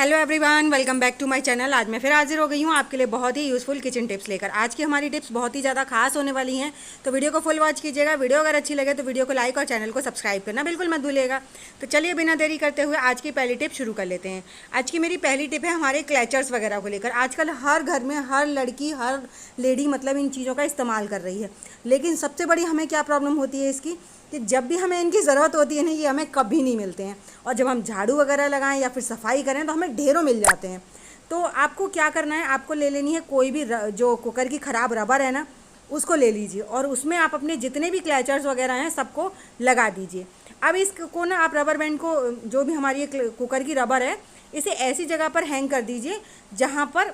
Hello everyone, welcome back to my channel. आज मैं फिर हाजिर हो गई हूँ आपके लिए बहुत ही यूज़फुल किचन टिप्स लेकर। आज की हमारी टिप्स बहुत ही ज़्यादा खास होने वाली हैं, तो वीडियो को फुल वॉच कीजिएगा। वीडियो अगर अच्छी लगे तो वीडियो को लाइक और चैनल को सब्सक्राइब करना बिल्कुल मत भूलिएगा। तो चलिए बिना देरी करते हुए आज की पहली टिप शुरू कर लेते हैं। आज की मेरी पहली टिप है हमारे क्लचर्स वगैरह को लेकर। आजकल हर घर में हर लड़की हर लेडी मतलब इन चीज़ों का इस्तेमाल कर रही है, लेकिन सबसे बड़ी हमें क्या प्रॉब्लम होती है इसकी कि जब भी हमें इनकी ज़रूरत होती है ना, ये हमें कभी नहीं मिलते हैं। और जब हम झाड़ू वगैरह लगाएं या फिर सफाई करें तो हमें ढेरों मिल जाते हैं। तो आपको क्या करना है, आपको ले लेनी है कोई भी जो कुकर की ख़राब रबर है ना, उसको ले लीजिए और उसमें आप अपने जितने भी क्लैचर्स वगैरह हैं सबको लगा दीजिए। अब इसको ना आप रबर बैंड को, जो भी हमारी कुकर की रबर है, इसे ऐसी जगह पर हैंग कर दीजिए जहाँ पर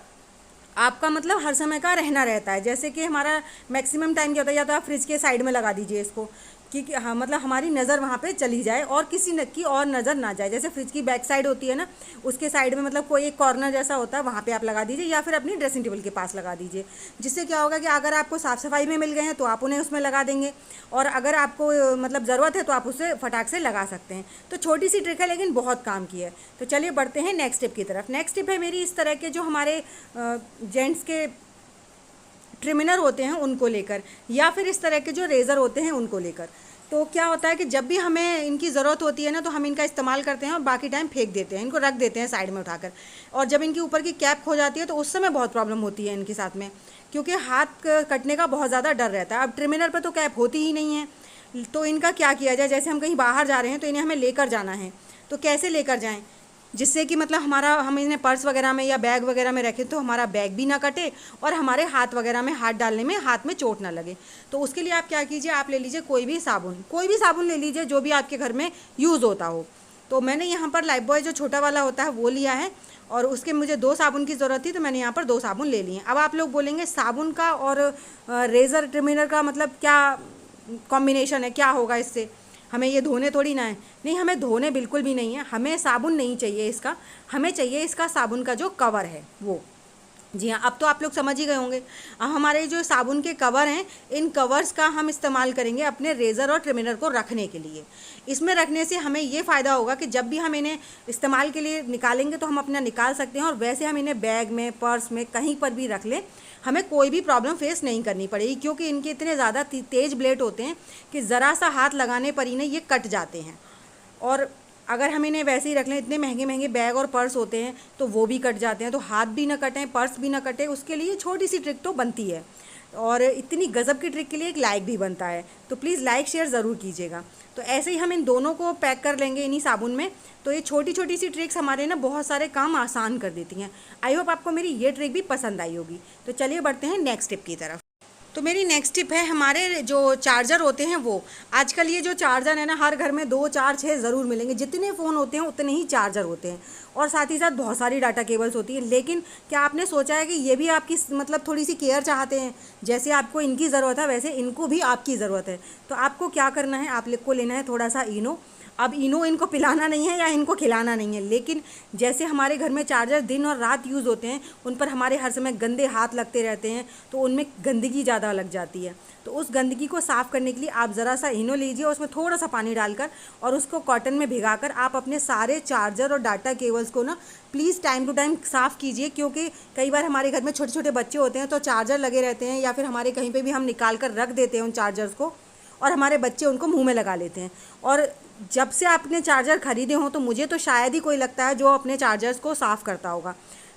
आपका मतलब हर समय का रहना रहता है। जैसे कि हमारा मैक्सिमम टाइम क्या होता है, या तो आप फ्रिज के साइड में लगा दीजिए इसको कि हाँ मतलब हमारी नज़र वहाँ पे चली जाए और किसी की और नज़र ना जाए। जैसे फ्रिज की बैक साइड होती है ना, उसके साइड में मतलब कोई एक कॉर्नर जैसा होता है, वहाँ पे आप लगा दीजिए या फिर अपनी ड्रेसिंग टेबल के पास लगा दीजिए। जिससे क्या होगा कि अगर आपको साफ़ सफाई में मिल गए हैं तो आप उन्हें उसमें लगा देंगे, और अगर आपको मतलब ज़रूरत है तो आप उसे फटाक से लगा सकते हैं। तो छोटी सी ट्रिक है लेकिन बहुत काम की है। तो चलिए बढ़ते हैं नेक्स्ट टिप की तरफ। नेक्स्ट टिप है मेरी इस तरह के जो हमारे जेंट्स के ट्रिमिनर होते हैं उनको लेकर, या फिर इस तरह के जो रेज़र होते हैं उनको लेकर। तो क्या होता है कि जब भी हमें इनकी ज़रूरत होती है ना, तो हम इनका इस्तेमाल करते हैं और बाकी टाइम फेंक देते हैं, इनको रख देते हैं साइड में उठाकर। और जब इनकी ऊपर की कैप खो जाती है तो उस समय बहुत प्रॉब्लम होती है इनके साथ में, क्योंकि हाथ कटने का बहुत ज़्यादा डर रहता है। अब ट्रिमिनर पर तो कैप होती ही नहीं है, तो इनका क्या किया जाए। जैसे हम कहीं बाहर जा रहे हैं तो इन्हें हमें लेकर जाना है, तो कैसे लेकर जाएँ जिससे कि मतलब हम इन्हें पर्स वगैरह में या बैग वगैरह में रखें तो हमारा बैग भी ना कटे और हमारे हाथ वगैरह में हाथ डालने में हाथ में चोट ना लगे। तो उसके लिए आप क्या कीजिए, आप ले लीजिए कोई भी साबुन ले लीजिए जो भी आपके घर में यूज़ होता हो। तो मैंने यहाँ पर लाइफबॉय जो छोटा वाला होता है वो लिया है, और उसके मुझे 2 साबुन की ज़रूरत थी तो मैंने यहाँ पर 2 साबुन ले लिए। अब आप लोग बोलेंगे साबुन का और रेज़र ट्रिमिनर का मतलब क्या कॉम्बिनेशन है, क्या होगा इससे, हमें ये धोने थोड़ी ना है। नहीं, हमें धोने बिल्कुल भी नहीं है, हमें साबुन नहीं चाहिए इसका, हमें चाहिए इसका साबुन का जो कवर है वो। जी हाँ, अब तो आप लोग समझ ही गए होंगे। अब हमारे जो साबुन के कवर हैं, इन कवर्स का हम इस्तेमाल करेंगे अपने रेज़र और ट्रिमिनर को रखने के लिए। इसमें रखने से हमें ये फ़ायदा होगा कि जब भी हम इन्हें इस्तेमाल के लिए निकालेंगे तो हम अपना निकाल सकते हैं, और वैसे हम इन्हें बैग में, पर्स में, कहीं पर भी रख लें, हमें कोई भी प्रॉब्लम फेस नहीं करनी पड़ेगी। क्योंकि इनके इतने ज़्यादा तेज़ ब्लेड होते हैं कि ज़रा सा हाथ लगाने पर ही ना ये कट जाते हैं। और अगर हम इन्हें वैसे ही रख लें, इतने महंगे महंगे बैग और पर्स होते हैं तो वो भी कट जाते हैं। तो हाथ भी ना कटें, पर्स भी ना कटे, उसके लिए छोटी सी ट्रिक तो बनती है, और इतनी गज़ब की ट्रिक के लिए एक लाइक भी बनता है। तो प्लीज़ लाइक शेयर ज़रूर कीजिएगा। तो ऐसे ही हम इन दोनों को पैक कर लेंगे इन्हीं साबुन में। तो ये छोटी छोटी सी ट्रिक्स हमारे ना बहुत सारे काम आसान कर देती हैं। आई होप आपको मेरी ये ट्रिक भी पसंद आई होगी। तो चलिए बढ़ते हैं नेक्स्ट टिप की तरफ। तो मेरी नेक्स्ट टिप है हमारे जो चार्जर होते हैं वो। आजकल ये जो चार्जर है ना, हर घर में 2 4 6 ज़रूर मिलेंगे। जितने फ़ोन होते हैं उतने ही चार्जर होते हैं, और साथ ही साथ बहुत सारी डाटा केबल्स होती हैं। लेकिन क्या आपने सोचा है कि ये भी आपकी मतलब थोड़ी सी केयर चाहते हैं। जैसे आपको इनकी ज़रूरत है वैसे इनको भी आपकी ज़रूरत है। तो आपको क्या करना है, आपको लेना है थोड़ा सा इनो। अब इनो इनको पिलाना नहीं है या इनको खिलाना नहीं है, लेकिन जैसे हमारे घर में चार्जर दिन और रात यूज़ होते हैं, उन पर हमारे हर समय गंदे हाथ लगते रहते हैं, तो उनमें गंदगी ज़्यादा लग जाती है। तो उस गंदगी को साफ़ करने के लिए आप ज़रा सा इनो लीजिए, उसमें थोड़ा सा पानी डालकर और उसको कॉटन में भिगाकर आप अपने सारे चार्जर और डाटा केबल्स को ना प्लीज़ टाइम टू टाइम साफ़ कीजिए। क्योंकि कई बार हमारे घर में छोटे छोटे बच्चे होते हैं तो चार्जर लगे रहते हैं, या फिर हमारे कहीं पर भी हम निकाल कर रख देते हैं उन चार्जर्स को, और हमारे बच्चे उनको मुंह में लगा लेते हैं। और जब से आपने चार्जर ख़रीदे हों तो मुझे तो शायद ही कोई लगता है जो अपने चार्जर्स को साफ़ करता होगा।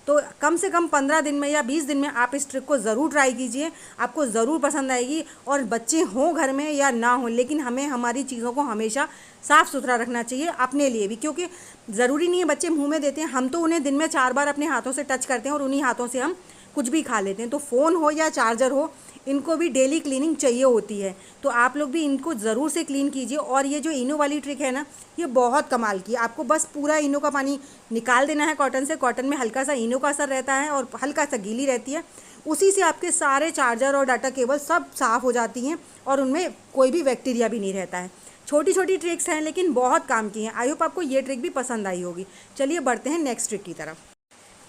तो कम से कम 15 दिन में या 20 दिन में आप इस ट्रिक को ज़रूर ट्राई कीजिए, आपको ज़रूर पसंद आएगी। और बच्चे हों घर में या ना हों, लेकिन हमें हमारी चीज़ों को हमेशा साफ़ सुथरा रखना चाहिए अपने लिए भी। क्योंकि ज़रूरी नहीं है बच्चे मुँह में देते हैं, हम तो उन्हें दिन में 4 बार अपने हाथों से टच करते हैं और उन्हीं हाथों से हम कुछ भी खा लेते हैं। तो फ़ोन हो या चार्जर हो, इनको भी डेली क्लीनिंग चाहिए होती है। तो आप लोग भी इनको ज़रूर से क्लीन कीजिए। और ये जो इनो वाली ट्रिक है ना, ये बहुत कमाल की है। आपको बस पूरा इनो का पानी निकाल देना है कॉटन से। कॉटन में हल्का सा इनो का असर रहता है और हल्का सा गीली रहती है, उसी से आपके सारे चार्जर और डाटा केबल सब साफ़ हो जाती हैं और उनमें कोई भी बैक्टीरिया भी नहीं रहता है। छोटी छोटी ट्रिक्स हैं लेकिन बहुत काम की हैं। आई होप आपको ये ट्रिक भी पसंद आई होगी। चलिए बढ़ते हैं नेक्स्ट ट्रिक की तरफ।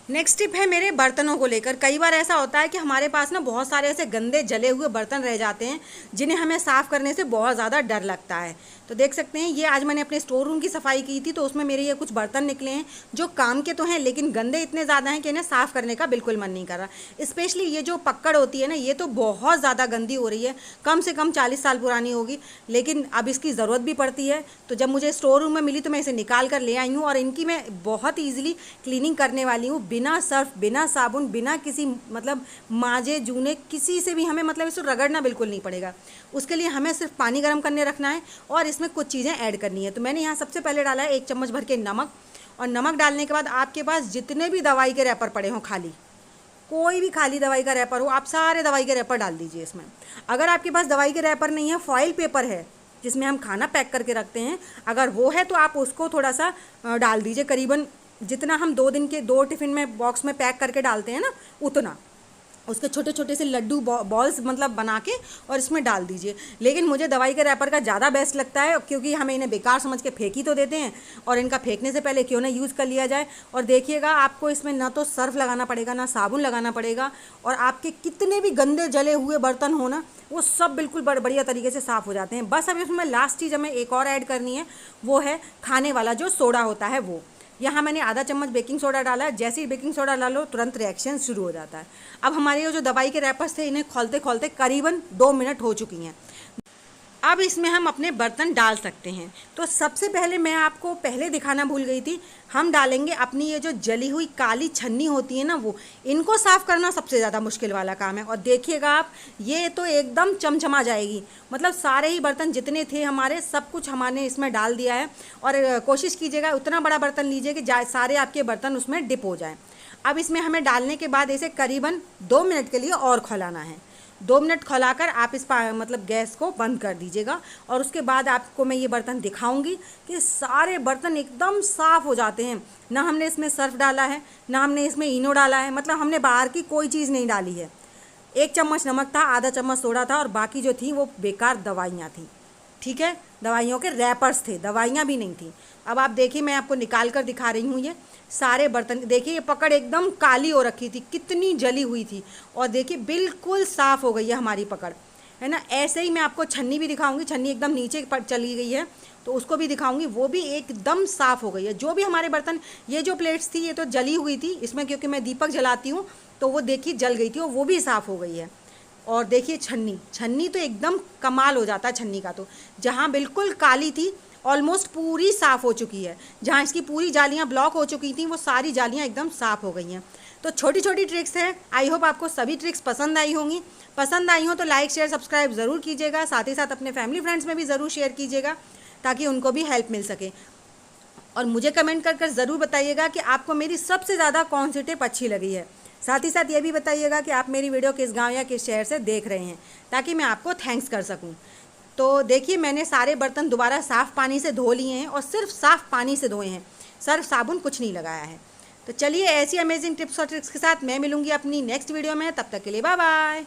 नेक्स्ट टिप है मेरे बर्तनों को लेकर। कई बार ऐसा होता है कि हमारे पास ना बहुत सारे ऐसे गंदे जले हुए बर्तन रह जाते हैं जिन्हें हमें साफ़ करने से बहुत ज़्यादा डर लगता है। तो देख सकते हैं ये आज मैंने अपने स्टोर रूम की सफाई की थी, तो उसमें मेरे ये कुछ बर्तन निकले हैं जो काम के तो हैं लेकिन गंदे इतने ज़्यादा हैं कि इन्हें साफ़ करने का बिल्कुल मन नहीं कर रहा। स्पेशली ये जो पक्कड़ होती है ना, ये तो बहुत ज़्यादा गंदी हो रही है, कम से कम 40 साल पुरानी होगी, लेकिन अब इसकी ज़रूरत भी पड़ती है। तो जब मुझे स्टोर रूम में मिली तो मैं इसे निकाल कर ले आई हूँ और इनकी मैं बहुत ईजिली क्लीनिंग करने वाली हूँ, बिना सर्फ, बिना साबुन, बिना किसी मतलब माजे जूने किसी से भी हमें मतलब इसको रगड़ना बिल्कुल नहीं पड़ेगा। उसके लिए हमें सिर्फ पानी गर्म करने रखना है और इसमें कुछ चीज़ें ऐड करनी है। तो मैंने यहाँ सबसे पहले डाला है 1 चम्मच भर के नमक, और नमक डालने के बाद आपके पास जितने भी दवाई के रैपर पड़े हों, खाली कोई भी खाली दवाई का रैपर हो, आप सारे दवाई के रैपर डाल दीजिए इसमें। अगर आपके पास दवाई के रैपर नहीं है, फॉइल पेपर है जिसमें हम खाना पैक करके रखते हैं, अगर वो है तो आप उसको थोड़ा सा डाल दीजिए, करीबन जितना हम 2 दिन के 2 टिफ़िन में बॉक्स में पैक करके डालते हैं ना, उतना उसके छोटे छोटे से लड्डू बॉल्स मतलब बना के और इसमें डाल दीजिए। लेकिन मुझे दवाई के रैपर का ज़्यादा बेस्ट लगता है, क्योंकि हमें इन्हें बेकार समझ के फेंक ही तो देते हैं, और इनका फेंकने से पहले क्यों ना यूज़ कर लिया जाए। और देखिएगा आपको इसमें ना तो सर्फ लगाना पड़ेगा, ना साबुन लगाना पड़ेगा, और आपके कितने भी गंदे जले हुए बर्तन हो ना, वो सब बिल्कुल बढ़िया तरीके से साफ़ हो जाते हैं। बस अब इसमें लास्ट चीज़ हमें एक और ऐड करनी है, वो है खाने वाला जो सोडा होता है वो। यहाँ मैंने आधा चम्मच बेकिंग सोडा डाला है। जैसे ही बेकिंग सोडा डालो तुरंत रिएक्शन शुरू हो जाता है। अब हमारे ये जो दवाई के रैपर्स थे, इन्हें खोलते खोलते करीबन 2 मिनट हो चुकी हैं। अब इसमें हम अपने बर्तन डाल सकते हैं। तो सबसे पहले मैं आपको पहले दिखाना भूल गई थी, हम डालेंगे अपनी ये जो जली हुई काली छन्नी होती है ना, वो इनको साफ़ करना सबसे ज़्यादा मुश्किल वाला काम है। और देखिएगा आप, ये तो एकदम चमचमा जाएगी, मतलब सारे ही बर्तन जितने थे हमारे, सब कुछ हमने इसमें डाल दिया है। और कोशिश कीजिएगा उतना बड़ा बर्तन लीजिए कि सारे आपके बर्तन उसमें डिप हो जाएँ। अब इसमें हमें डालने के बाद इसे करीबन 2 मिनट के लिए और खौलाना है। 2 मिनट खौलाकर आप इस मतलब गैस को बंद कर दीजिएगा। और उसके बाद आपको मैं ये बर्तन दिखाऊंगी कि सारे बर्तन एकदम साफ़ हो जाते हैं। ना हमने इसमें सर्फ डाला है, ना हमने इसमें इनो डाला है, मतलब हमने बाहर की कोई चीज़ नहीं डाली है। 1 चम्मच नमक था, आधा चम्मच सोडा था, और बाकी जो थी वो बेकार दवाइयाँ थी। ठीक है, दवाइयों के रैपर्स थे, दवाइयाँ भी नहीं थी। अब आप देखिए, मैं आपको निकाल कर दिखा रही हूँ। ये सारे बर्तन देखिए, ये पकड़ एकदम काली हो रखी थी, कितनी जली हुई थी, और देखिए बिल्कुल साफ़ हो गई है हमारी पकड़, है ना। ऐसे ही मैं आपको छन्नी भी दिखाऊंगी। छन्नी एकदम नीचे पर चली गई है तो उसको भी दिखाऊंगी, वो भी एकदम साफ़ हो गई है। जो भी हमारे बर्तन, ये जो प्लेट्स थी ये तो जली हुई थी, इसमें क्योंकि मैं दीपक जलाती हूँ तो वो देखिए जल गई थी, और वो भी साफ़ हो गई है। और देखिए छन्नी तो एकदम कमाल हो जाता है छन्नी का, तो जहाँ बिल्कुल काली थी ऑलमोस्ट पूरी साफ़ हो चुकी है। जहाँ इसकी पूरी जालियाँ ब्लॉक हो चुकी थी, वो सारी जालियाँ एकदम साफ़ हो गई हैं। तो छोटी छोटी ट्रिक्स हैं। आई होप आपको सभी ट्रिक्स पसंद आई होंगी। पसंद आई हो तो लाइक शेयर सब्सक्राइब ज़रूर कीजिएगा, साथ ही साथ अपने फैमिली फ्रेंड्स में भी ज़रूर शेयर कीजिएगा ताकि उनको भी हेल्प मिल सके। और मुझे कमेंट कर ज़रूर बताइएगा कि आपको मेरी सबसे ज़्यादा कौन सी टिप अच्छी लगी है। साथ ही साथ ये भी बताइएगा कि आप मेरी वीडियो किस गांव या किस शहर से देख रहे हैं, ताकि मैं आपको थैंक्स कर सकूं। तो देखिए, मैंने सारे बर्तन दोबारा साफ़ पानी से धो लिए हैं, और सिर्फ साफ़ पानी से धोए हैं, सर्फ साबुन कुछ नहीं लगाया है। तो चलिए, ऐसी अमेजिंग टिप्स और ट्रिक्स के साथ मैं मिलूंगी अपनी नेक्स्ट वीडियो में। तब तक के लिए बाय बाय।